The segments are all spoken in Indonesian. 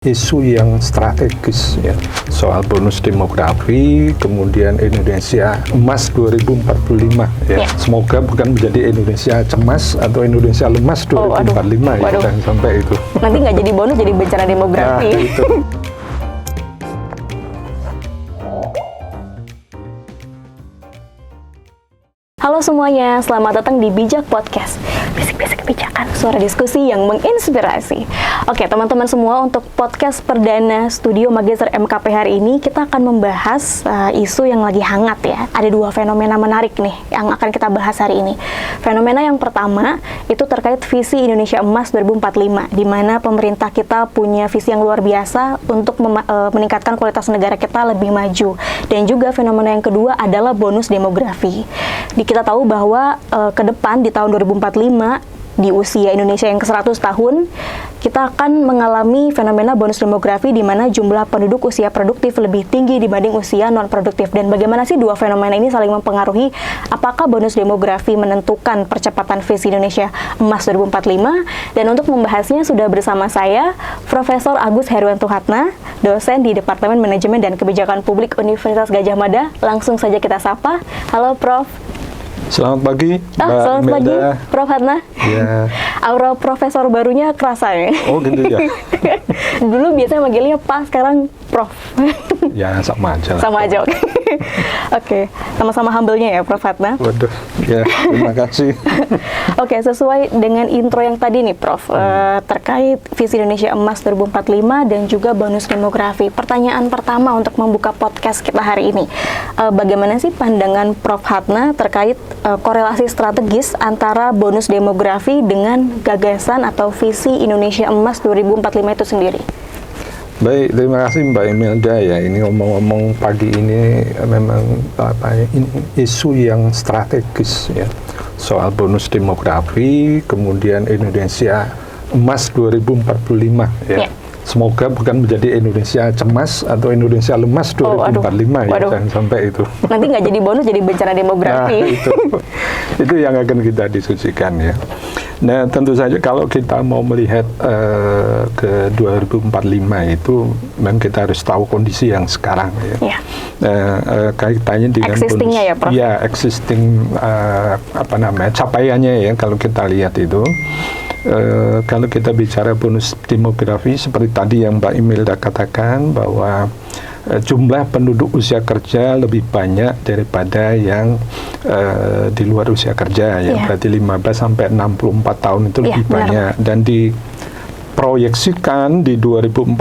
Isu yang strategis ya, soal bonus demografi, kemudian Indonesia emas 2045 ya. Semoga bukan menjadi Indonesia cemas atau Indonesia lemas 2045 ya, dan sampai itu. Nanti nggak jadi bonus, jadi bencana demografi. Nah, itu. Halo semuanya, selamat datang di Bijak Podcast. Bisik-bisik kebijakan, suara diskusi yang menginspirasi. Oke, teman-teman semua, untuk podcast perdana Studio Magister MKP hari ini, kita akan membahas isu yang lagi hangat ya. Ada dua fenomena menarik nih yang akan kita bahas hari ini. Fenomena yang pertama itu terkait visi Indonesia Emas 2045, di mana pemerintah kita punya visi yang luar biasa untuk meningkatkan kualitas negara kita lebih maju. Dan juga fenomena yang kedua adalah bonus demografi. Kita tahu bahwa ke depan di tahun 2045, di usia Indonesia yang ke-100 tahun, kita akan mengalami fenomena bonus demografi di mana jumlah penduduk usia produktif lebih tinggi dibanding usia non-produktif. Dan bagaimana sih dua fenomena ini saling mempengaruhi? Apakah bonus demografi menentukan percepatan visi Indonesia Emas 2045? Dan untuk membahasnya sudah bersama saya, Profesor Agus Heriwanto-Hatna, dosen di Departemen Manajemen dan Kebijakan Publik Universitas Gadjah Mada. Langsung saja kita sapa. Halo Prof. Selamat pagi, Mbak selamat Melda. pagi, Prof. Hatna. Ya. Aura profesor barunya kerasa ya? Oh gitu ya? Dulu biasanya manggilnya Pak, sekarang Prof. Ya sama aja lah. Sama aja, oke. Oke, sama-sama humble-nya ya, Prof. Hatna. Waduh, ya terima kasih. Oke, sesuai dengan intro yang tadi nih, Prof, terkait visi Indonesia Emas 2045 dan juga bonus demografi. Pertanyaan pertama untuk membuka podcast kita hari ini, bagaimana sih pandangan Prof. Hatna terkait korelasi strategis antara bonus demografi dengan gagasan atau visi Indonesia Emas 2045 itu sendiri? Baik, terima kasih Mbak Imelda ya. Ini ngomong-ngomong pagi ini memang ini isu yang strategis ya, soal bonus demografi, kemudian Indonesia Emas 2045 ya. Semoga bukan menjadi Indonesia cemas atau Indonesia lemas 2045 ya, dan sampai itu. Nanti nggak jadi bonus, jadi bencana demografi. Nah, itu yang akan kita diskusikan ya. Nah, tentu saja kalau kita mau melihat ke 2045 itu, memang kita harus tahu kondisi yang sekarang ya. Kaitannya dengan existingnya ya, Prof? Ya, existing capaiannya ya, kalau kita lihat itu. Kalau kita bicara bonus demografi, seperti tadi yang Mbak Imelda katakan, bahwa jumlah penduduk usia kerja lebih banyak daripada yang di luar usia kerja ya, berarti 15 sampai 64 tahun itu lebih banyak. Dan diproyeksikan di 2045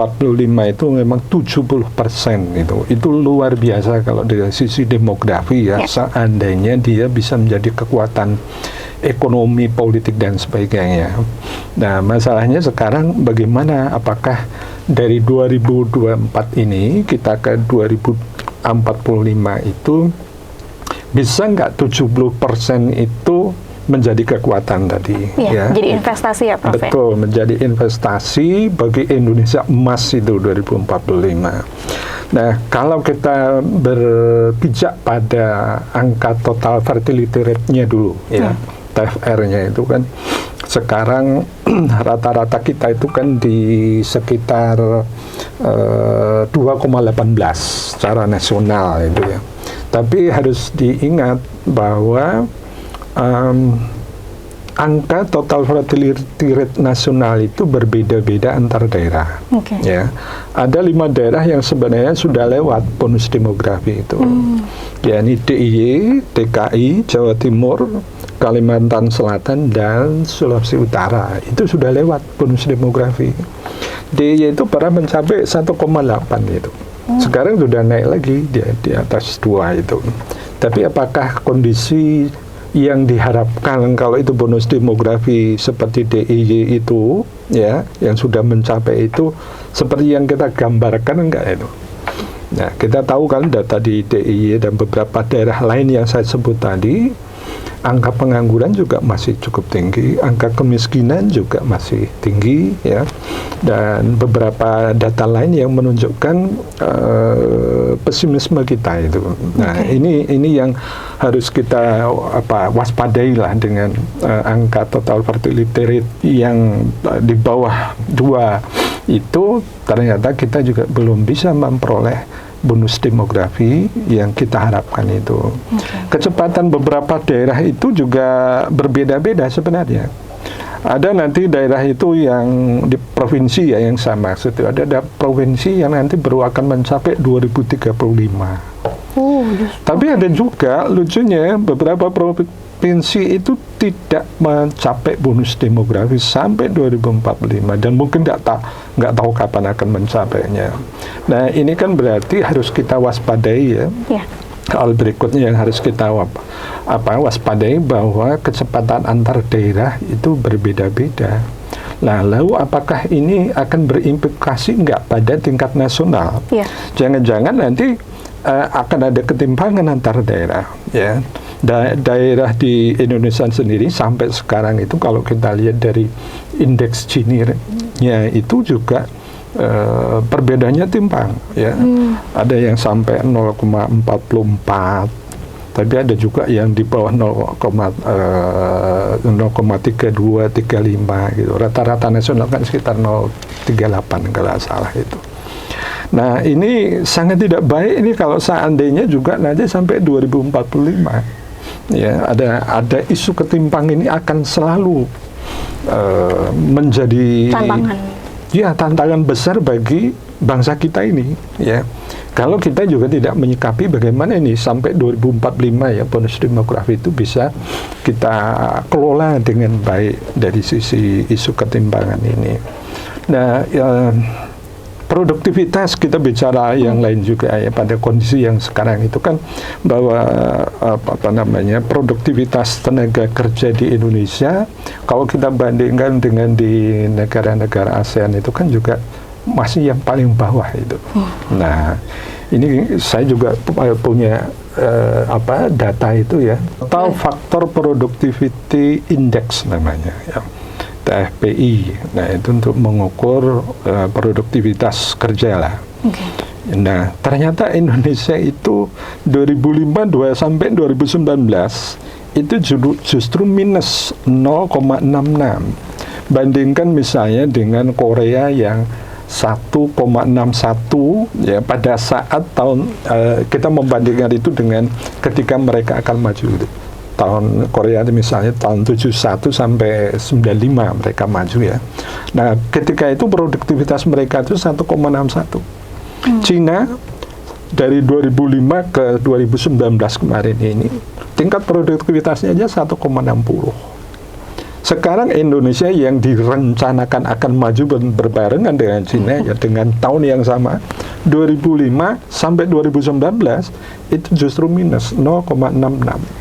itu memang 70% itu luar biasa kalau dari sisi demografi ya. Seandainya dia bisa menjadi kekuatan ekonomi, politik, dan sebagainya. Nah, masalahnya sekarang bagaimana? Apakah dari 2024 ini kita ke 2045 itu bisa nggak 70% itu menjadi kekuatan tadi? Ya, jadi investasi ya, Prof. Betul, menjadi investasi bagi Indonesia Emas itu 2045. Nah, kalau kita berpijak pada angka total fertility rate-nya dulu ya, TFR-nya itu kan sekarang rata-rata kita itu kan di sekitar 2,18 secara nasional itu ya. Tapi harus diingat bahwa angka total fertility rate nasional itu berbeda-beda antar daerah. Ya, ada 5 daerah yang sebenarnya sudah lewat bonus demografi itu, yakni DIY, DKI, Jawa Timur, Kalimantan Selatan, dan Sulawesi Utara. Itu sudah lewat bonus demografi. DIY itu pernah mencapai 1,8 itu. Sekarang sudah naik lagi di atas 2 itu. Tapi apakah kondisi yang diharapkan kalau itu bonus demografi seperti DIY itu ya, yang sudah mencapai itu seperti yang kita gambarkan enggak itu? Nah, kita tahu kan data di DIY dan beberapa daerah lain yang saya sebut tadi, angka pengangguran juga masih cukup tinggi, angka kemiskinan juga masih tinggi ya. dan beberapa data lain yang menunjukkan pesimisme kita itu. Nah, ini yang harus kita waspadai lah dengan angka total fertility rate yang di bawah 2 itu, ternyata kita juga belum bisa memperoleh bonus demografi yang kita harapkan itu. Kecepatan beberapa daerah itu juga berbeda-beda sebenarnya. Ada nanti daerah itu yang di provinsi ya yang sama, ada provinsi yang nanti baru akan mencapai 2035. Tapi ada juga lucunya beberapa provinsi itu tidak mencapai bonus demografi sampai 2045 dan mungkin nggak tahu kapan akan mencapainya. Nah, ini kan berarti harus kita waspadai ya. Hal berikutnya yang harus kita waspadai bahwa kecepatan antar daerah itu berbeda-beda. Nah, lalu apakah ini akan berimplikasi nggak pada tingkat nasional? Jangan-jangan nanti akan ada ketimpangan antar daerah, ya. Daerah di Indonesia sendiri sampai sekarang itu kalau kita lihat dari indeks Gini-nya itu juga perbedaannya timpang, ya. Ada yang sampai 0,44, tapi ada juga yang di bawah 0,32, 35 gitu. Rata-rata nasional kan sekitar 0,38 kalau salah itu. Nah, ini sangat tidak baik ini kalau seandainya juga nanti sampai 2045. Ya, ada isu ketimpangan ini akan selalu menjadi tantangan besar bagi bangsa kita ini, ya. Kalau kita juga tidak menyikapi bagaimana ini sampai 2045 ya bonus demografi itu bisa kita kelola dengan baik dari sisi isu ketimpangan ini. Nah, produktivitas kita bicara yang lain juga ya, pada kondisi yang sekarang itu kan bahwa produktivitas tenaga kerja di Indonesia kalau kita bandingkan dengan di negara-negara ASEAN itu kan juga masih yang paling bawah itu. Nah, ini saya juga punya data itu ya, total factor productivity index namanya ya. TFPI. Nah, itu untuk mengukur produktivitas kerja lah. Nah, ternyata Indonesia itu 2005 sampai 2019 itu justru minus 0,66. Bandingkan misalnya dengan Korea yang 1,61 ya pada saat tahun kita membandingkan itu dengan ketika mereka akan maju itu. Tahun Korea misalnya tahun 71 sampai 95 mereka maju ya. Nah, ketika itu produktivitas mereka itu 1,61. Cina dari 2005 ke 2019 kemarin ini tingkat produktivitasnya aja 1,60. Sekarang Indonesia yang direncanakan akan maju berbarengan dengan Cina ya dengan tahun yang sama 2005 sampai 2019 itu justru minus 0,66.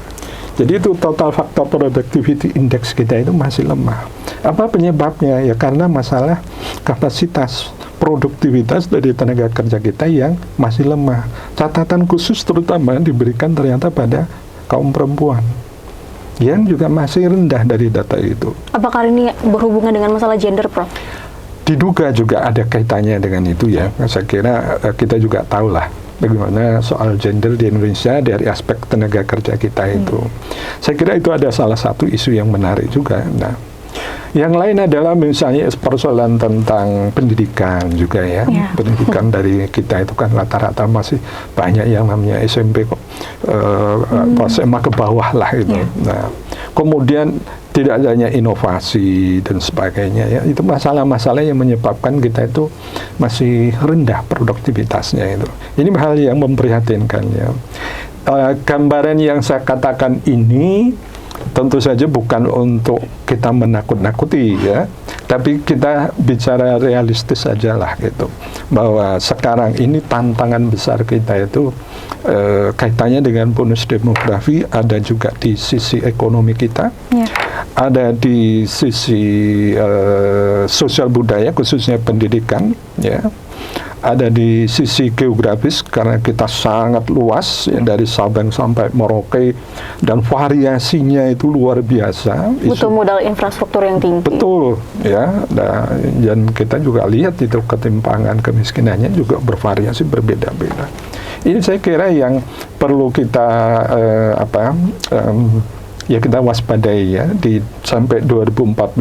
Jadi itu total faktor productivity index kita itu masih lemah. Apa penyebabnya? Ya karena masalah kapasitas produktivitas dari tenaga kerja kita yang masih lemah. Catatan khusus terutama diberikan ternyata pada kaum perempuan yang juga masih rendah dari data itu. Apakah ini berhubungan dengan masalah gender, Prof? Diduga juga ada kaitannya dengan itu ya. Saya kira kita juga tahu lah bagaimana soal gender di Indonesia dari aspek tenaga kerja kita itu. Saya kira itu ada salah satu isu yang menarik juga. Nah, yang lain adalah misalnya persoalan tentang pendidikan juga ya. Pendidikan dari kita itu kan rata-rata masih banyak yang namanya SMP SMA ke bawah lah itu. Nah, kemudian tidak adanya inovasi dan sebagainya ya, itu masalah-masalah yang menyebabkan kita itu masih rendah produktivitasnya itu. Ini hal yang memprihatinkan ya. Gambaran yang saya katakan ini tentu saja bukan untuk kita menakut-nakuti ya, tapi kita bicara realistis saja lah gitu, bahwa sekarang ini tantangan besar kita itu kaitannya dengan bonus demografi, ada juga di sisi ekonomi kita, ada di sisi sosial budaya khususnya pendidikan ya, ada di sisi geografis karena kita sangat luas ya, dari Sabang sampai Merauke, dan variasinya itu luar biasa. Butuh modal infrastruktur yang tinggi. Betul ya, dan kita juga lihat itu ketimpangan kemiskinannya juga bervariasi, berbeda-beda. Ini saya kira yang perlu kita ya kita waspadai ya, sampai 2045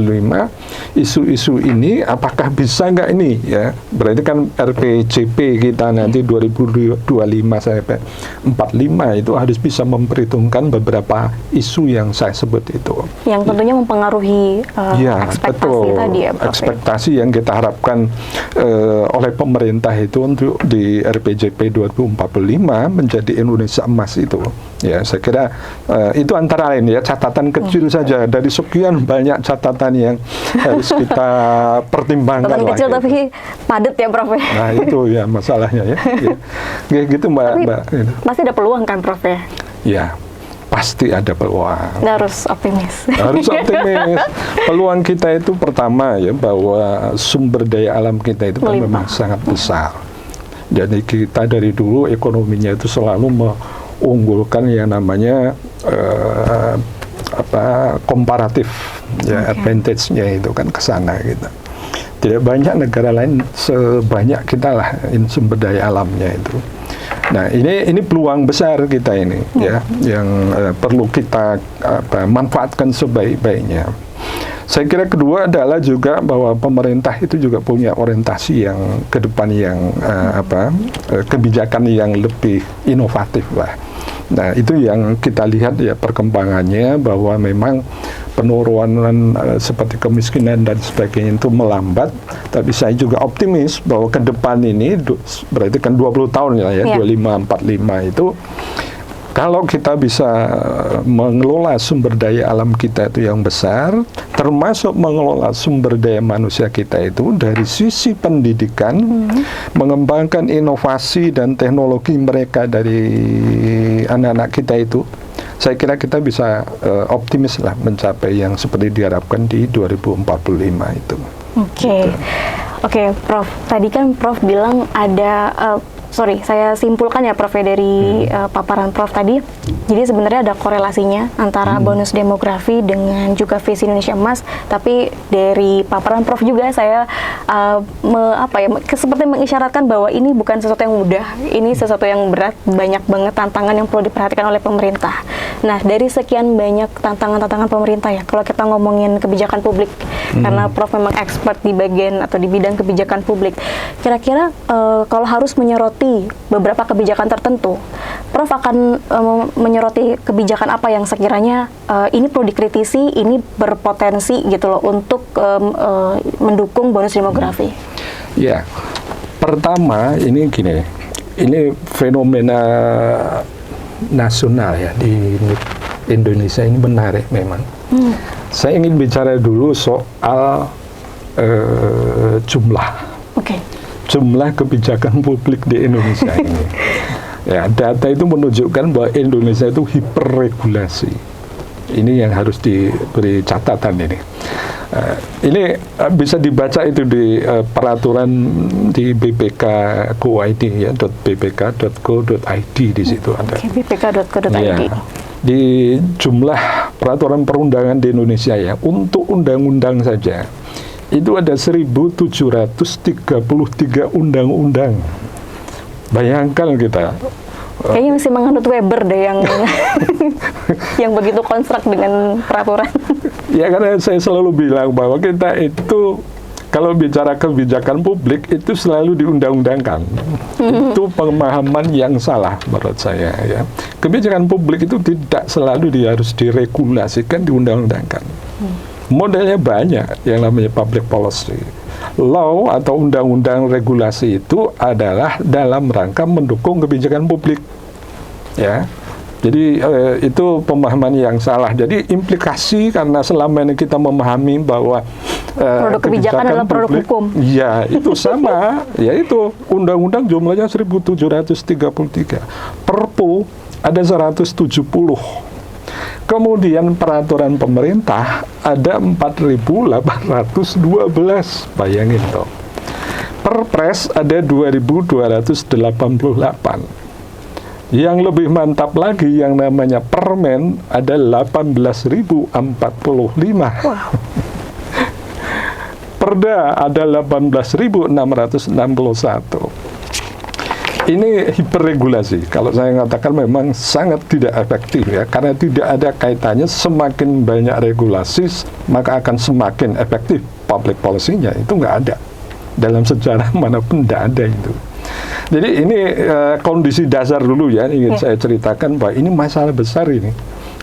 isu-isu ini apakah bisa nggak ini ya, berarti kan RPJP kita nanti 2025 sampai 45 itu harus bisa memperhitungkan beberapa isu yang saya sebut itu. Yang tentunya mempengaruhi ekspektasi tadi ya, Prof. Ekspektasi yang kita harapkan oleh pemerintah itu untuk di RPJP 2045 menjadi Indonesia emas itu. Ya, saya kira itu antara lain ya, catatan kecil saja dari sekian banyak catatan yang harus kita pertimbangkan. Catatan kecil tapi padat ya, Prof. Nah, itu ya masalahnya ya. Ya. Gitu Mbak. Tapi Mbak. pasti ada peluang kan, Prof ya? Ya, pasti ada peluang. Harus optimis. Harus optimis. Peluang kita itu pertama ya, bahwa sumber daya alam kita itu kan memang sangat besar. Jadi kita dari dulu ekonominya itu selalu mengunggulkan yang namanya komparatif ya, advantage-nya itu kan ke sana gitu. Tidak banyak negara lain sebanyak kita lah sumber daya alamnya itu. Nah, ini peluang besar kita ini ya, yang perlu kita manfaatkan sebaik-baiknya. Saya kira kedua adalah juga bahwa pemerintah itu juga punya orientasi yang ke depan yang kebijakan yang lebih inovatif lah. Nah, itu yang kita lihat ya perkembangannya, bahwa memang penurunan seperti kemiskinan dan sebagainya itu melambat, tapi saya juga optimis bahwa ke depan ini berarti kan 20 tahun ya, 25 45 itu, kalau kita bisa mengelola sumber daya alam kita itu yang besar, termasuk mengelola sumber daya manusia kita itu dari sisi pendidikan, mengembangkan inovasi dan teknologi mereka dari anak-anak kita itu, saya kira kita bisa optimis lah mencapai yang seperti diharapkan di 2045 itu. Oke, Prof. Tadi kan Prof bilang ada saya simpulkan ya, Prof, ya, dari paparan Prof tadi. Jadi sebenarnya ada korelasinya antara bonus demografi dengan juga visi Indonesia Emas. Tapi dari paparan Prof juga saya seperti mengisyaratkan bahwa ini bukan sesuatu yang mudah, ini sesuatu yang berat, banyak banget tantangan yang perlu diperhatikan oleh pemerintah. Nah, dari sekian banyak tantangan-tantangan pemerintah ya, kalau kita ngomongin kebijakan publik, karena Prof memang expert di bagian atau di bidang kebijakan publik, kira-kira kalau harus menyoroti beberapa kebijakan tertentu, Prof akan menyoroti kebijakan apa yang sekiranya ini perlu dikritisi, ini berpotensi gitu loh untuk mendukung bonus demografi? Ya, pertama ini gini, ini fenomena nasional ya di Indonesia ini menarik memang. Saya ingin bicara dulu soal jumlah. Jumlah kebijakan publik di Indonesia ini. Ya, data itu menunjukkan bahwa Indonesia itu hiperregulasi. Ini yang harus diberi catatan ini. Ini bisa dibaca itu di peraturan di bpk.go.id ya, .bpk.go.id di situ ada. bpk.go.id. Ya, di jumlah peraturan perundangan di Indonesia ya, untuk undang-undang saja itu ada 1.733 undang-undang. Bayangkan kita. Kayaknya masih menganut Weber deh yang yang begitu konstruk dengan peraturan. Ya, karena saya selalu bilang bahwa kita itu kalau bicara kebijakan publik itu selalu diundang-undangkan. Itu pemahaman yang salah menurut saya ya. Kebijakan publik itu tidak selalu harus diregulasikan, diundang-undangkan. Modelnya banyak yang namanya public policy. Law atau undang-undang regulasi itu adalah dalam rangka mendukung kebijakan publik. Ya. Jadi itu pemahaman yang salah. Jadi implikasi karena selama ini kita memahami bahwa produk kebijakan adalah produk hukum. Ya, itu sama. Yaitu undang-undang jumlahnya 1.733. Perpu ada 170. Kemudian peraturan pemerintah ada 4.812, bayangin toh. Perpres ada 2.288. Yang lebih mantap lagi yang namanya Permen ada 18.045. Wow. Perda ada 18.661. Ini hiperregulasi. Kalau saya katakan memang sangat tidak efektif ya, karena tidak ada kaitannya. Semakin banyak regulasi, maka akan semakin efektif public policy-nya. Itu nggak ada. Dalam sejarah manapun tidak ada itu. Jadi ini kondisi dasar dulu ya, ingin saya ceritakan bahwa ini masalah besar ini.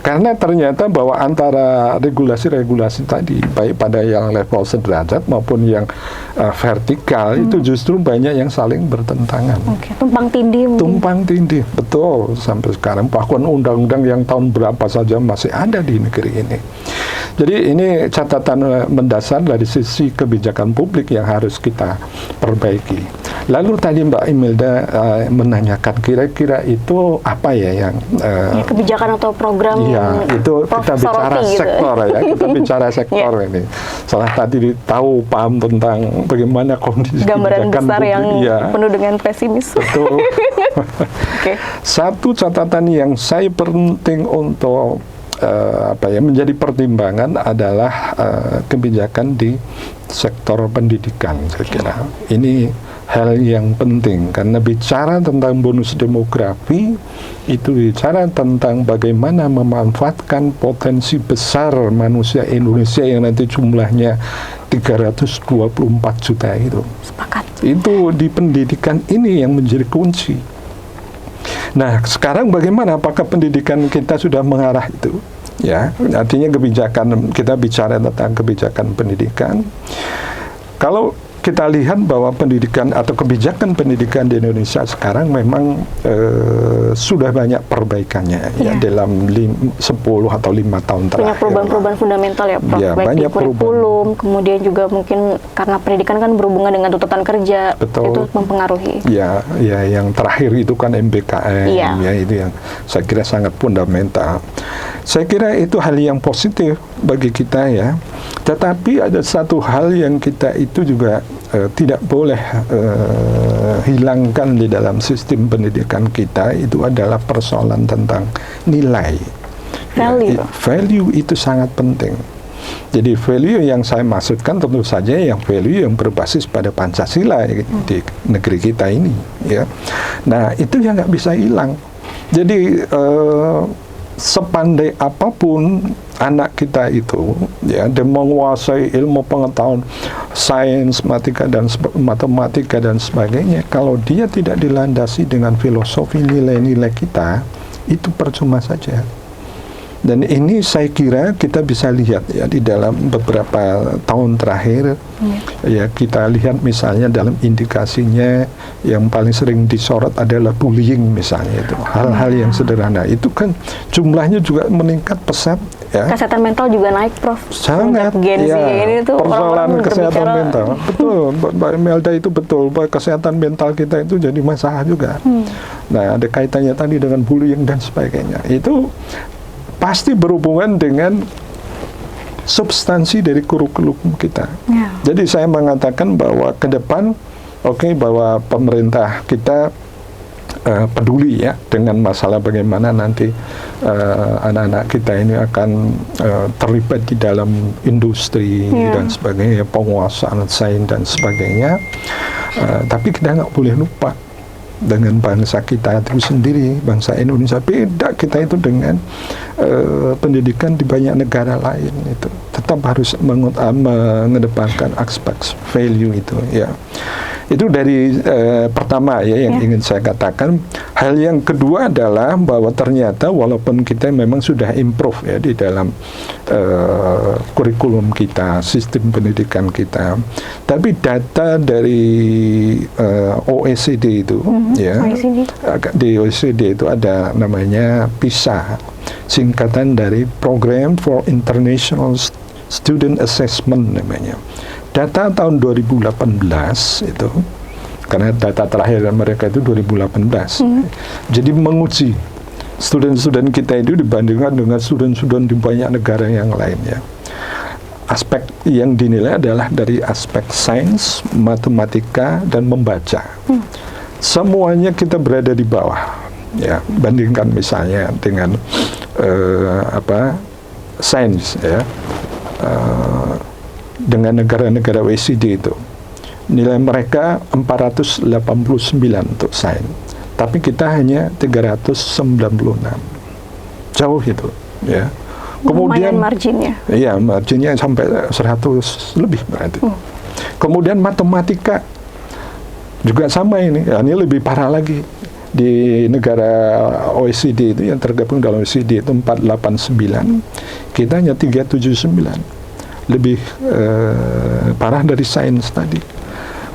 Karena ternyata bahwa antara regulasi-regulasi tadi, baik pada yang level sederajat maupun yang vertikal, itu justru banyak yang saling bertentangan. Tumpang tindih mungkin. Tumpang tindih, betul. Sampai sekarang, bahkan undang-undang yang tahun berapa saja masih ada di negeri ini. Jadi ini catatan mendasar dari sisi kebijakan publik yang harus kita perbaiki. Lalu tadi Mbak Imelda menanyakan kira-kira itu apa ya yang kebijakan atau program? Ya, itu kita bicara sektor ya, kita bicara sektor ini. Setelah tadi tahu paham tentang bagaimana kondisi gambaran kebijakan besar publik, yang penuh dengan pesimis. Betul. Satu catatan yang saya penting untuk menjadi pertimbangan adalah kebijakan di sektor pendidikan, saya kira. Ini hal yang penting karena bicara tentang bonus demografi itu bicara tentang bagaimana memanfaatkan potensi besar manusia Indonesia yang nanti jumlahnya 324 juta itu. Sepakat. Itu di pendidikan ini yang menjadi kunci. Nah, sekarang bagaimana? Apakah pendidikan kita sudah mengarah itu? Ya, artinya kebijakan, kita bicara tentang kebijakan pendidikan. Kalau kita lihat bahwa pendidikan atau kebijakan pendidikan di Indonesia sekarang memang sudah banyak perbaikannya ya dalam 10 atau 5 tahun terakhir. Banyak perubahan-perubahan fundamental ya, Prof. Ya, banyak kurikulum, kemudian juga mungkin karena pendidikan kan berhubungan dengan tuntutan kerja. Betul. Itu mempengaruhi. Ya, yang terakhir itu kan MBKM, ya itu yang saya kira sangat fundamental. Saya kira itu hal yang positif bagi kita ya. Tetapi ada satu hal yang kita itu juga tidak boleh hilangkan di dalam sistem pendidikan kita, itu adalah persoalan tentang nilai. Value. Value itu sangat penting. Jadi value yang saya maksudkan tentu saja yang value yang berbasis pada Pancasila di negeri kita ini. Ya. Nah itu yang nggak bisa hilang. Jadi sepandai apapun anak kita itu ya dia menguasai ilmu pengetahuan sains, matematika dan sebagainya, kalau dia tidak dilandasi dengan filosofi nilai-nilai kita, itu percuma saja. Dan ini saya kira kita bisa lihat ya di dalam beberapa tahun terakhir ya kita lihat misalnya dalam indikasinya yang paling sering disorot adalah bullying misalnya, itu hal-hal yang sederhana itu kan jumlahnya juga meningkat pesat ya. Kesehatan mental juga naik, Prof. Sangat Gen Z ini tuh persoalan kesehatan mental. Betul, Mbak Imelda itu betul, bahwa kesehatan mental kita itu jadi masalah juga. Nah, ada kaitannya tadi dengan bullying dan sebagainya. Itu pasti berhubungan dengan substansi dari kurikulum kita. Jadi saya mengatakan bahwa ke depan, bahwa pemerintah kita peduli ya dengan masalah bagaimana nanti anak-anak kita ini akan terlibat di dalam industri dan sebagainya, penguasaan sains dan sebagainya. Tapi kita nggak boleh lupa dengan bangsa kita itu sendiri, bangsa Indonesia. Beda kita itu dengan pendidikan di banyak negara lain, itu tetap harus mengedepankan aspek value itu ya. Itu dari pertama ya yang ingin saya katakan. Hal yang kedua adalah bahwa ternyata walaupun kita memang sudah improve ya di dalam kurikulum kita, sistem pendidikan kita, tapi data dari OECD itu di OECD itu ada namanya PISA, singkatan dari Program for International Student Assessment namanya. Data tahun 2018 itu, karena data terakhir mereka itu 2018, jadi menguji student-student kita itu dibandingkan dengan student-student di banyak negara yang lainnya. aspek yang dinilai adalah dari aspek sains, matematika, dan membaca. Semuanya kita berada di bawah. Ya, bandingkan misalnya dengan sains, ya, dengan negara-negara OECD itu. Nilai mereka 489 untuk sains, tapi kita hanya 396. Jauh itu, ya. Kemudian marginnya. Iya, marginnya sampai 100 lebih berarti. Kemudian matematika juga sama ini. Ya, ini lebih parah lagi. Di negara OECD itu yang tergabung dalam OECD itu 489, kita hanya 379. Lebih parah dari sains tadi.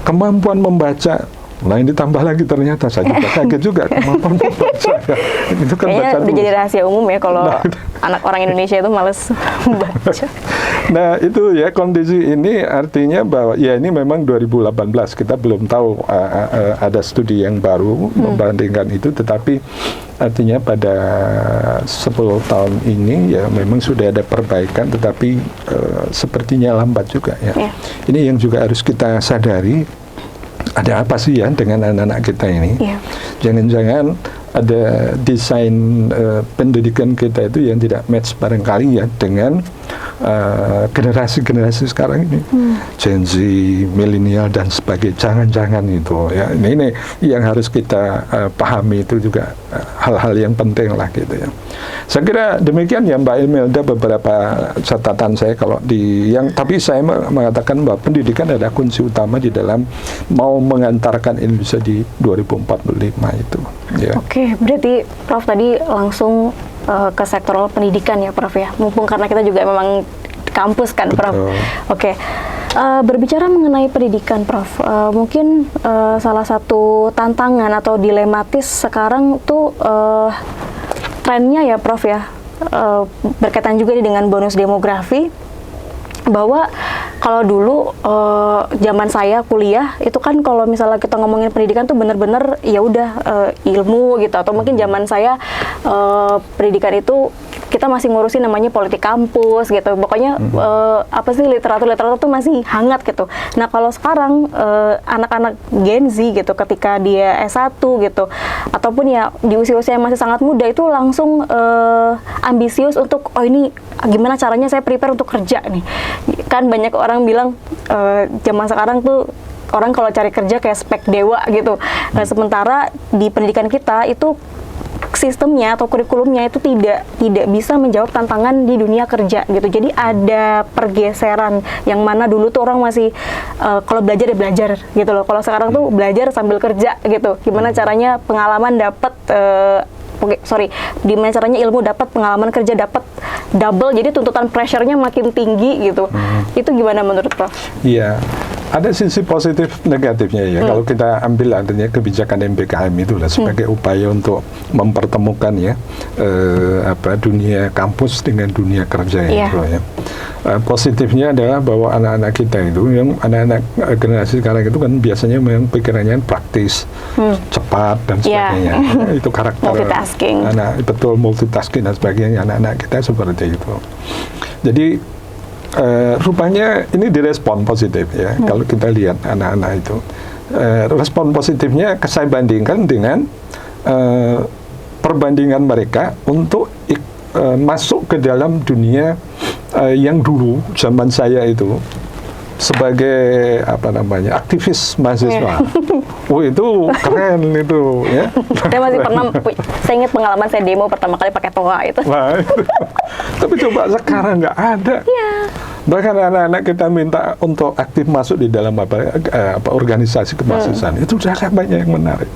Kemampuan membaca, lain ditambah lagi ternyata saya juga kaget juga kemampuan membaca. Itu kan kayaknya baca udah jadi rahasia umum ya kalau anak orang Indonesia itu males membaca. Nah itu ya, kondisi ini artinya bahwa ya ini memang 2018, kita belum tahu ada studi yang baru membandingkan itu, tetapi artinya pada 10 tahun ini ya memang sudah ada perbaikan, tetapi sepertinya lambat juga ya. Ini yang juga harus kita sadari. Ada apa sih ya dengan anak-anak kita ini? Jangan-jangan ada desain pendidikan kita itu yang tidak match barangkali ya dengan generasi-generasi sekarang ini, Gen Z, milenial dan sebagainya. Jangan-jangan itu ya. Ini yang harus kita pahami, itu juga hal-hal yang penting lah gitu ya. Saya kira demikian ya Mbak Imelda, beberapa catatan saya kalau tapi saya mengatakan bahwa pendidikan adalah kunci utama di dalam mau mengantarkan Indonesia di 2045 itu. Ya. Oke, berarti Prof tadi langsung ke sektoral pendidikan ya Prof ya, mumpung karena kita juga memang kampus kan. Betul. Prof. Oke, berbicara mengenai pendidikan Prof, mungkin salah satu tantangan atau dilematis sekarang tuh trennya ya Prof ya, berkaitan juga dengan bonus demografi, bahwa kalau dulu zaman saya kuliah itu kan kalau misalnya kita ngomongin pendidikan tuh bener-bener ya udah ilmu gitu, atau mungkin zaman saya pendidikan itu kita masih ngurusin namanya politik kampus gitu, pokoknya apa sih literatur tuh masih hangat gitu. Nah kalau sekarang anak-anak Gen Z gitu, ketika dia S1 gitu, ataupun ya di usia-usia yang masih sangat muda itu langsung ambisius untuk ini gimana caranya saya prepare untuk kerja nih. Kan banyak orang bilang zaman sekarang tuh orang kalau cari kerja kayak spek dewa gitu. Nah, sementara di pendidikan kita itu sistemnya atau kurikulumnya itu tidak bisa menjawab tantangan di dunia kerja gitu. Jadi ada pergeseran yang mana dulu tuh orang masih kalau belajar ya belajar gitu loh. Kalau sekarang tuh belajar sambil kerja gitu. Gimana caranya pengalaman dapat gimana caranya ilmu dapat, pengalaman kerja dapat double, jadi tuntutan pressure-nya makin tinggi gitu. Itu gimana menurut Prof? Iya, ada sisi positif negatifnya ya. Kalau kita ambil artinya kebijakan MBKM itu lah sebagai upaya untuk mempertemukan ya dunia kampus dengan dunia kerja itu ya. Positifnya adalah bahwa anak-anak kita itu, yang anak-anak generasi sekarang itu kan biasanya memang pikirannya praktis, cepat dan sebagainya. Itu karakter multitasking. Multitasking dan sebagainya, anak-anak kita seperti itu. Jadi rupanya ini direspon positif ya. Kalau kita lihat anak-anak itu, respon positifnya saya bandingkan dengan perbandingan mereka untuk masuk ke dalam dunia yang dulu zaman saya itu sebagai aktivis mahasiswa. Itu keren itu ya. Saya masih pernah, saya ingat pengalaman saya demo pertama kali pakai toga itu. Tapi coba sekarang nggak ada. Bahkan anak-anak kita minta untuk aktif masuk di dalam organisasi kemahasiswaan, itu sudah banyak yang menarik.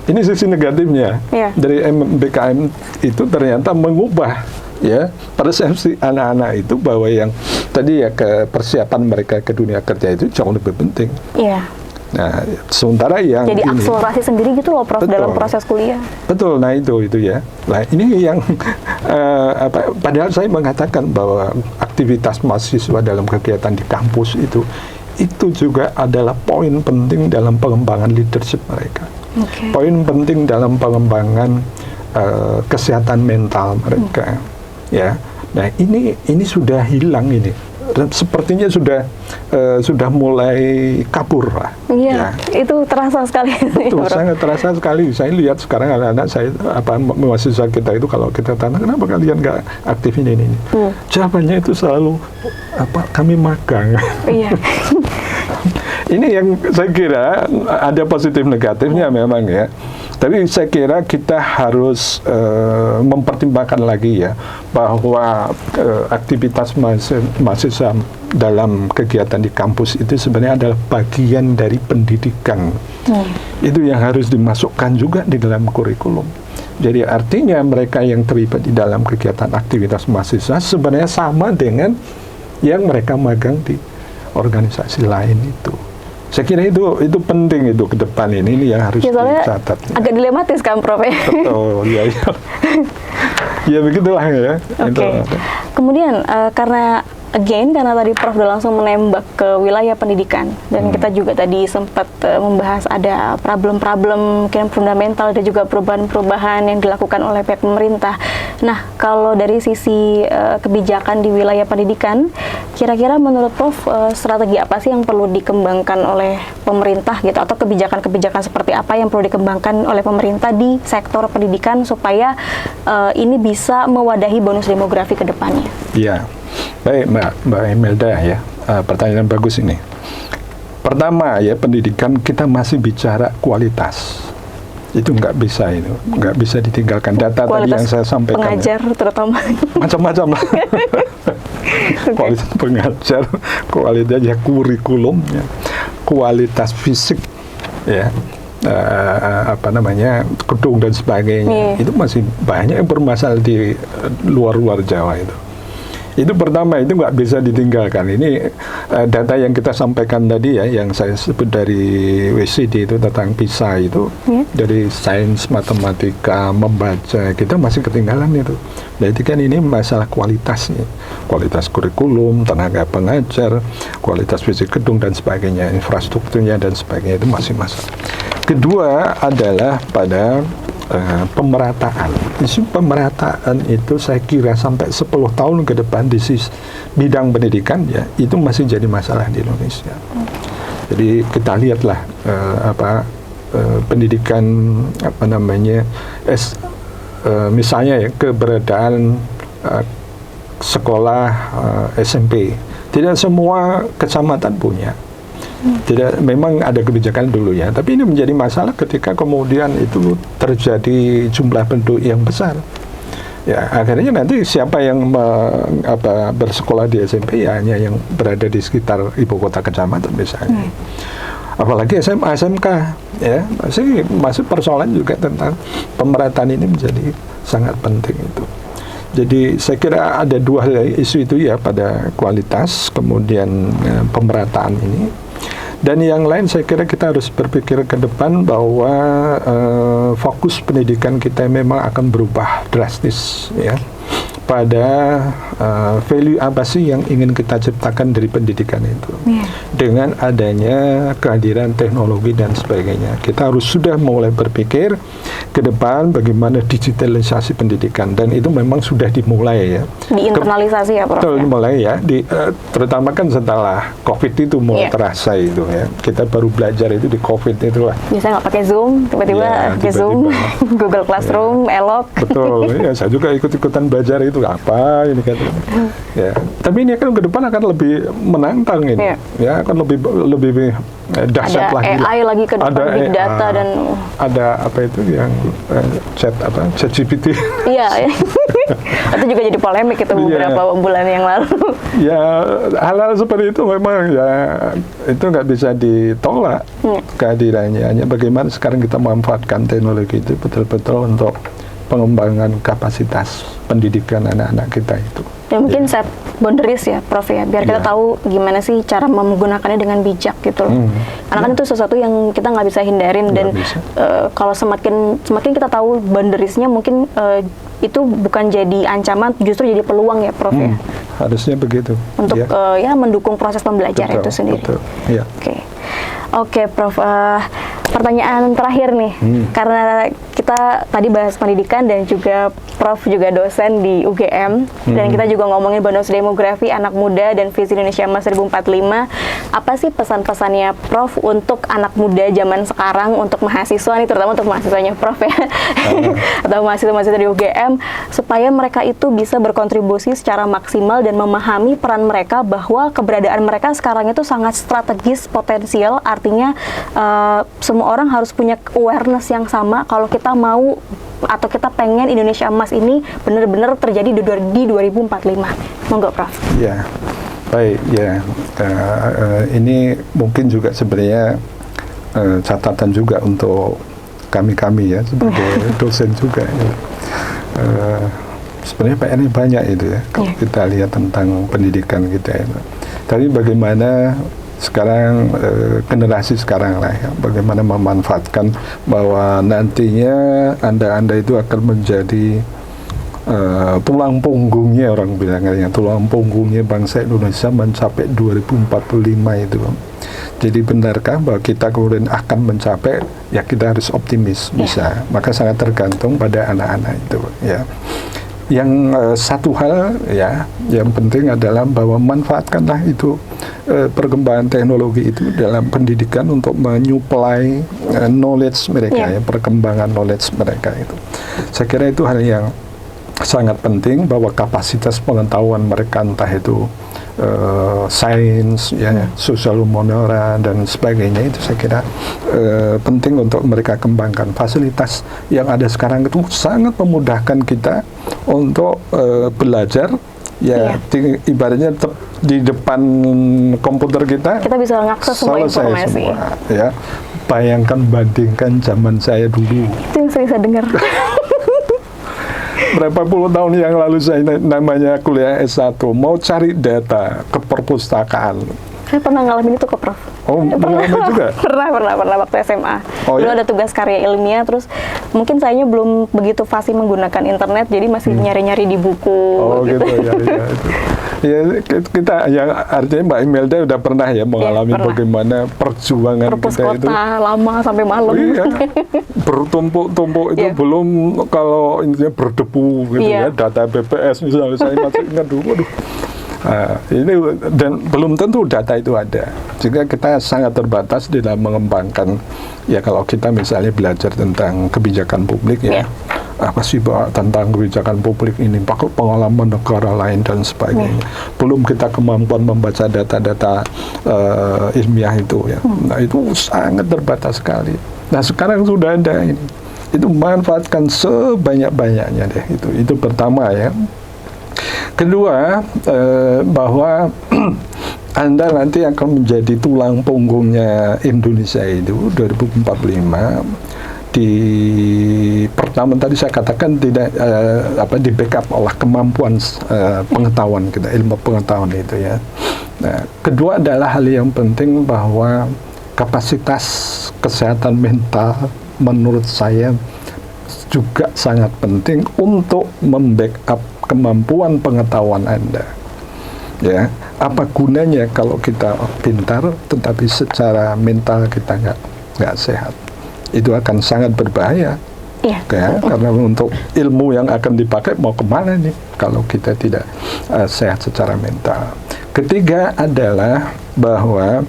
Ini sisi negatifnya dari MBKM itu ternyata mengubah ya persepsi anak-anak itu bahwa yang tadi ya persiapan mereka ke dunia kerja itu jauh lebih penting. Nah, sementara yang jadi akselerasi sendiri gitu loh Prof. Betul. Dalam proses kuliah. Betul, nah itu ya. Nah ini yang padahal saya mengatakan bahwa aktivitas mahasiswa dalam kegiatan di kampus itu juga adalah poin penting dalam pengembangan leadership mereka. Poin penting dalam pengembangan kesehatan mental mereka. Ya, nah ini sudah hilang ini sepertinya sudah mulai kabur lah. Iya, ya. Itu terasa sekali. Betul, sangat terasa sekali. Saya lihat sekarang anak-anak saya, mahasiswa kita itu kalau kita tanya kenapa kalian nggak aktif ini. Jawabannya itu selalu kami magang. Iya. Ini yang saya kira ada positif negatifnya memang ya. Tapi saya kira kita harus mempertimbangkan lagi ya bahwa aktivitas mahasiswa dalam kegiatan di kampus itu sebenarnya adalah bagian dari pendidikan. Itu yang harus dimasukkan juga di dalam kurikulum. Jadi artinya mereka yang terlibat di dalam kegiatan aktivitas mahasiswa sebenarnya sama dengan yang mereka magang di organisasi lain itu. Saya kira itu penting itu ke depan ini yang harus dicatat. Agak dilematis kan, Prof? Betul, ya. Ya begitulah ya. Oke. Kemudian karena tadi Prof udah langsung menembak ke wilayah pendidikan dan kita juga tadi sempat membahas ada problem-problem mungkin fundamental dan juga perubahan-perubahan yang dilakukan oleh pihak pemerintah. Nah, kalau dari sisi kebijakan di wilayah pendidikan, kira-kira menurut Prof strategi apa sih yang perlu dikembangkan oleh pemerintah gitu, atau kebijakan-kebijakan seperti apa yang perlu dikembangkan oleh pemerintah di sektor pendidikan supaya ini bisa mewadahi bonus demografi ke depannya? Iya. Baik Mbak Imelda ya, pertanyaan bagus ini. Pertama ya, pendidikan kita masih bicara kualitas. Itu nggak bisa ditinggalkan. Data kualitas tadi yang saya sampaikan. Pengajar ya, terutama. Macam-macam lah. Kualitas pengajar, kualitas ya kurikulum, ya, kualitas fisik, ya. Gedung dan sebagainya. Itu masih banyak yang bermasalah di luar Jawa itu. Itu pertama, itu nggak bisa ditinggalkan. Ini data yang kita sampaikan tadi ya, yang saya sebut dari WCD itu tentang PISA itu, dari sains, matematika, membaca, kita masih ketinggalan itu. Berarti kan ini masalah kualitasnya, kualitas kurikulum, tenaga pengajar, kualitas fisik gedung dan sebagainya, infrastrukturnya dan sebagainya, itu masih masalah. Kedua adalah pada pemerataan. Isu pemerataan itu saya kira sampai 10 tahun ke depan di bidang pendidikan ya, itu masih jadi masalah di Indonesia. Jadi kita lihatlah pendidikan misalnya ya, keberadaan sekolah SMP. Tidak semua kecamatan punya. Tidak, memang ada kebijakan dulu ya, tapi ini menjadi masalah ketika kemudian itu terjadi jumlah penduduk yang besar. Ya, akhirnya nanti siapa yang bersekolah di SMP ya hanya yang berada di sekitar ibu kota kecamatan misalnya. Apalagi SMA, SMK ya, masih persoalan juga tentang pemerataan ini menjadi sangat penting itu. Jadi saya kira ada dua hal isu itu ya, pada kualitas kemudian pemerataan ini. Dan yang lain saya kira kita harus berpikir ke depan bahwa fokus pendidikan kita memang akan berubah drastis ya, pada value apa sih yang ingin kita ciptakan dari pendidikan itu. Dengan adanya kehadiran teknologi dan sebagainya, kita harus sudah mulai berpikir ke depan bagaimana digitalisasi pendidikan, dan itu memang sudah dimulai ya. Diinternalisasi ya Prof? Betul, dimulai ya, terutama kan setelah COVID itu mulai terasa itu ya. Kita baru belajar itu di COVID itu lah. Bisa nggak pakai Zoom, tiba-tiba pakai Zoom, Google Classroom, Elok. Betul, ya saya juga ikut-ikutan belajar itu apa ini kan. Ya, tapi ini kan ke depan akan lebih menantang ini. Ya, akan lebih dahsyat lagi. Ada AI lagi ke depan, big data dan ada apa itu yang ChatGPT. Iya. Itu juga jadi polemik itu beberapa bulan yang lalu. Ya, hal-hal seperti itu memang ya itu nggak bisa ditolak kehadirannya. Hanya bagaimana sekarang kita memanfaatkan teknologi itu betul-betul untuk pengembangan kapasitas pendidikan anak-anak kita itu. Ya mungkin set boundaries ya Prof ya, biar kita tahu gimana sih cara menggunakannya dengan bijak gitu loh. Karena kan itu sesuatu yang kita nggak bisa hindarin, dan kalau semakin kita tahu boundariesnya, mungkin itu bukan jadi ancaman, justru jadi peluang ya Prof ya. Harusnya begitu. Untuk mendukung proses pembelajaran itu sendiri. Betul. Ya. Oke, Prof. pertanyaan terakhir nih, karena kita tadi bahas pendidikan dan juga Prof juga dosen di UGM, dan kita juga ngomongin bonus demografi anak muda dan visi Indonesia Emas 2045. Apa sih pesan-pesannya Prof untuk anak muda zaman sekarang, untuk mahasiswa nih, terutama untuk mahasiswanya Prof ya, atau mahasiswa-mahasiswa di UGM, supaya mereka itu bisa berkontribusi secara maksimal dan memahami peran mereka, bahwa keberadaan mereka sekarang itu sangat strategis, potensial, artinya semua orang harus punya awareness yang sama kalau kita mau atau kita pengen Indonesia Emas ini benar-benar terjadi di 2045. Monggo Prof. Ya, baik ya. Ini mungkin juga sebenarnya catatan juga untuk kami ya sebagai dosen juga. Ya. Sebenarnya PR-nya banyak itu ya, kalau kita lihat tentang pendidikan kita itu. Tapi bagaimana sekarang generasi sekarang lah ya, bagaimana memanfaatkan bahwa nantinya anda itu akan menjadi tulang punggungnya, orang bilangnya tulang punggungnya bangsa Indonesia mencapai 2045 itu. Jadi benarkah bahwa kita kemudian akan mencapai? Ya kita harus optimis bisa. Maka sangat tergantung pada anak-anak itu ya. Yang satu hal ya yang penting adalah bahwa manfaatkanlah itu perkembangan teknologi itu dalam pendidikan untuk menyuplai knowledge mereka ya, perkembangan knowledge mereka itu. Saya kira itu hal yang sangat penting, bahwa kapasitas pengetahuan mereka entah itu sains, ya, sosial humaniora dan sebagainya, itu saya kira penting untuk mereka kembangkan. Fasilitas yang ada sekarang itu sangat memudahkan kita untuk belajar, ya, ibaratnya di depan komputer kita bisa mengakses semua informasi. Ya, bayangkan, bandingkan zaman saya dulu. Itu yang sering saya dengar. Berapa puluh tahun yang lalu saya namanya kuliah S1, mau cari data ke perpustakaan. Saya pernah ngalamin itu kok, Prof. Oh, pengalaman juga? Pernah waktu SMA. Oh, dulu ya? ada tugas karya ilmiah, terus mungkin sayanya belum begitu fasih menggunakan internet, jadi masih nyari-nyari di buku. Oh gitu ya. Itu. Ya, kita yang artinya Mbak Imelda udah pernah ya mengalami bagaimana perjuangan perpus kita kota itu lama sampai malam. Iya, bertumpuk-tumpuk itu belum kalau intinya berdebu gitu ya, data BPS misalnya, saya masih ingat dulu. Aduh. Nah, ini dan belum tentu data itu ada. Jika kita sangat terbatas di dalam mengembangkan, ya kalau kita misalnya belajar tentang kebijakan publik ya. Apa sih tentang kebijakan publik ini, pakai pengalaman negara lain dan sebagainya. Belum kita kemampuan membaca data-data ilmiah itu ya. Nah, itu sangat terbatas sekali. Nah, sekarang sudah ada ini. Itu manfaatkan sebanyak-banyaknya deh. Itu pertama ya. Kedua, bahwa Anda nanti akan menjadi tulang punggungnya Indonesia itu 2045. Pertama tadi saya katakan tidak di backup oleh kemampuan pengetahuan kita, ilmu pengetahuan itu ya. Nah, kedua adalah hal yang penting bahwa kapasitas kesehatan mental menurut saya juga sangat penting untuk membackup kemampuan pengetahuan Anda. Ya, apa gunanya kalau kita pintar tetapi secara mental kita nggak sehat? Itu akan sangat berbahaya. Ya, karena untuk ilmu yang akan dipakai mau kemana nih kalau kita tidak sehat secara mental. Ketiga adalah bahwa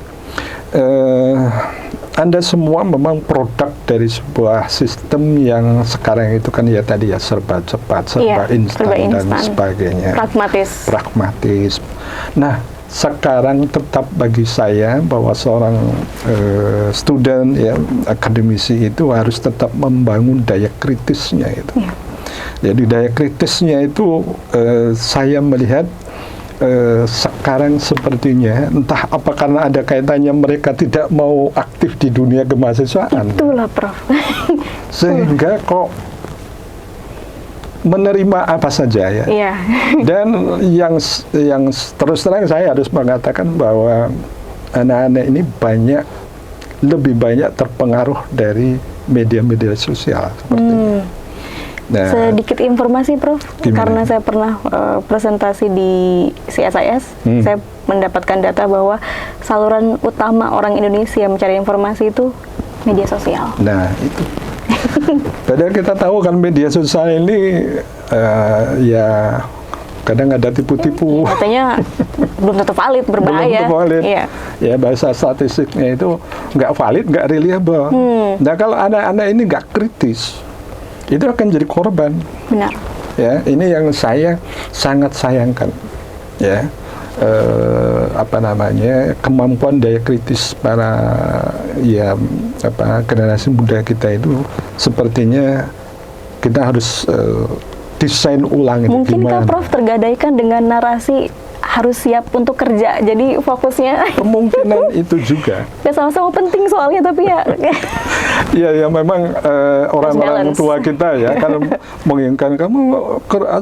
Anda semua memang produk dari sebuah sistem yang sekarang itu kan ya tadi ya serba cepat, serba instan dan sebagainya. Pragmatis. Nah, sekarang tetap bagi saya bahwa seorang student ya, akademisi itu harus tetap membangun daya kritisnya itu. Jadi daya kritisnya itu saya melihat sekarang sepertinya entah apa karena ada kaitannya mereka tidak mau aktif di dunia kemahasiswaan. Itulah, Prof. Sehingga kok menerima apa saja ya. Dan yang terus terang saya harus mengatakan bahwa anak-anak ini lebih banyak terpengaruh dari media-media sosial seperti ini. Nah, sedikit informasi, Prof. Gimana? Karena saya pernah presentasi di CSIS, saya mendapatkan data bahwa saluran utama orang Indonesia mencari informasi itu Media sosial. Nah, itu. Padahal kita tahu kan media sosial ini ya kadang ada tipu-tipu. Katanya belum tentu valid, berbahaya. Belum tentu valid. Iya. Ya bahasa statistiknya itu nggak valid, nggak reliable. Nah kalau anak-anak ini nggak kritis, itu akan jadi korban. Benar. Ya, ini yang saya sangat sayangkan. Ya, kemampuan daya kritis para generasi muda kita itu sepertinya kita harus desain ulang itu. Mungkinkah Prof tergadaikan dengan narasi harus siap untuk kerja, jadi fokusnya kemungkinan itu juga ya sama-sama penting soalnya, tapi ya ya memang orang-orang tua kita ya kan menginginkan kamu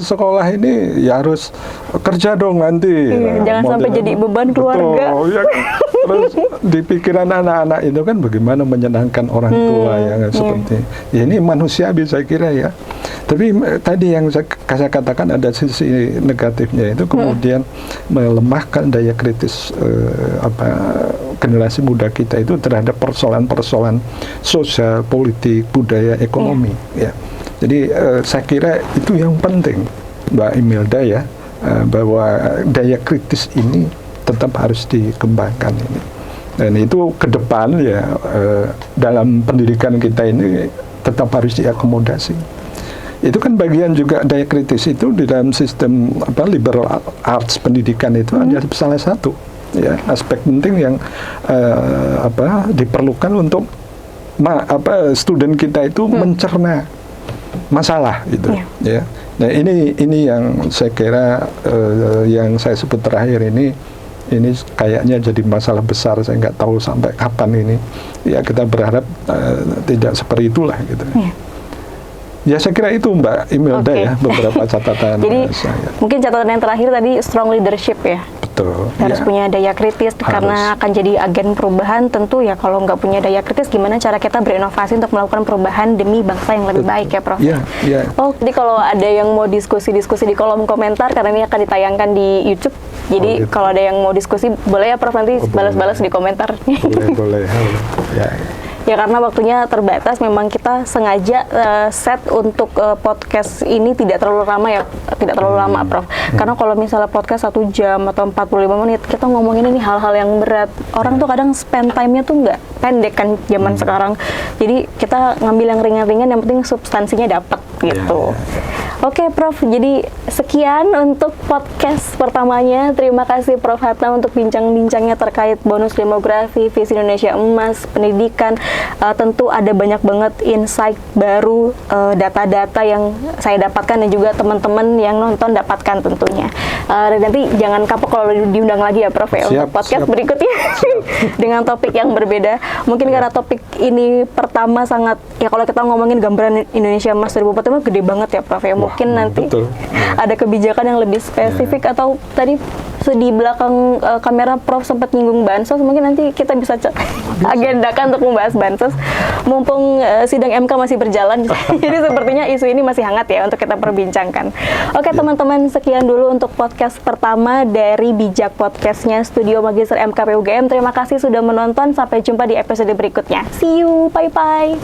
sekolah ini ya harus kerja dong nanti. Jangan sampai jadi beban keluarga. Betul, ya kan? Terus di pikiran anak-anak itu kan bagaimana menyenangkan orang tua yang seperti ya, ini manusiawi saya kira ya. Tapi tadi yang saya katakan ada sisi negatifnya itu kemudian melemahkan daya kritis generasi muda kita itu terhadap persoalan-persoalan sosial, politik, budaya, ekonomi. Ya. Jadi saya kira itu yang penting, Mbak Imelda ya, bahwa daya kritis ini tetap harus dikembangkan ini. Dan itu ke depan ya dalam pendidikan kita ini tetap harus diakomodasi. Itu kan bagian juga daya kritis itu di dalam sistem liberal arts pendidikan itu ada salah satu ya aspek penting yang diperlukan untuk student kita itu mencerna masalah gitu ya. Nah ini yang saya kira yang saya sebut terakhir ini kayaknya jadi masalah besar, saya nggak tahu sampai kapan ini. Ya kita berharap tidak seperti itulah gitu. Ya saya kira itu Mbak Imelda ya beberapa catatan. Jadi saya. Mungkin catatan yang terakhir tadi strong leadership ya. Betul. Harus punya daya kritis karena akan jadi agen perubahan. Tentu ya kalau nggak punya daya kritis gimana cara kita berinovasi untuk melakukan perubahan demi bangsa yang lebih baik ya Prof. Iya. Oh jadi kalau ada yang mau diskusi-diskusi di kolom komentar karena ini akan ditayangkan di YouTube. Jadi kalau ada yang mau diskusi boleh ya Prof nanti balas-balas di komentar. Boleh. Ya. Ya karena waktunya terbatas, memang kita sengaja set untuk podcast ini tidak terlalu lama ya, tidak terlalu lama Prof. Karena kalau misalnya podcast 1 jam atau 45 menit, kita ngomongin ini hal-hal yang berat. Orang tuh kadang spend time-nya tuh nggak pendek kan zaman sekarang. Jadi kita ngambil yang ringan-ringan, yang penting substansinya dapat gitu. Oke Prof, jadi sekian untuk podcast pertamanya. Terima kasih Prof Hatta untuk bincang-bincangnya terkait bonus demografi, visi Indonesia Emas, pendidikan. Tentu ada banyak banget insight baru, data-data yang saya dapatkan dan juga teman-teman yang nonton dapatkan tentunya. Nanti jangan kapok kalau diundang lagi ya Prof ya untuk podcast berikutnya dengan topik yang berbeda. Mungkin karena topik ini pertama sangat, ya kalau kita ngomongin gambaran Indonesia Emas 2045 gede banget ya Prof ya. Mungkin nanti ada kebijakan yang lebih spesifik atau tadi di belakang kamera Prof sempat nyinggung bansos, mungkin nanti kita bisa agendakan untuk membahas bansos mumpung sidang MK masih berjalan. Jadi sepertinya isu ini masih hangat ya untuk kita perbincangkan. Oke teman-teman, sekian dulu untuk podcast pertama dari Bijak Podcastnya Studio Magister MKP UGM. Terima kasih sudah menonton, sampai jumpa di episode berikutnya. See you, bye-bye.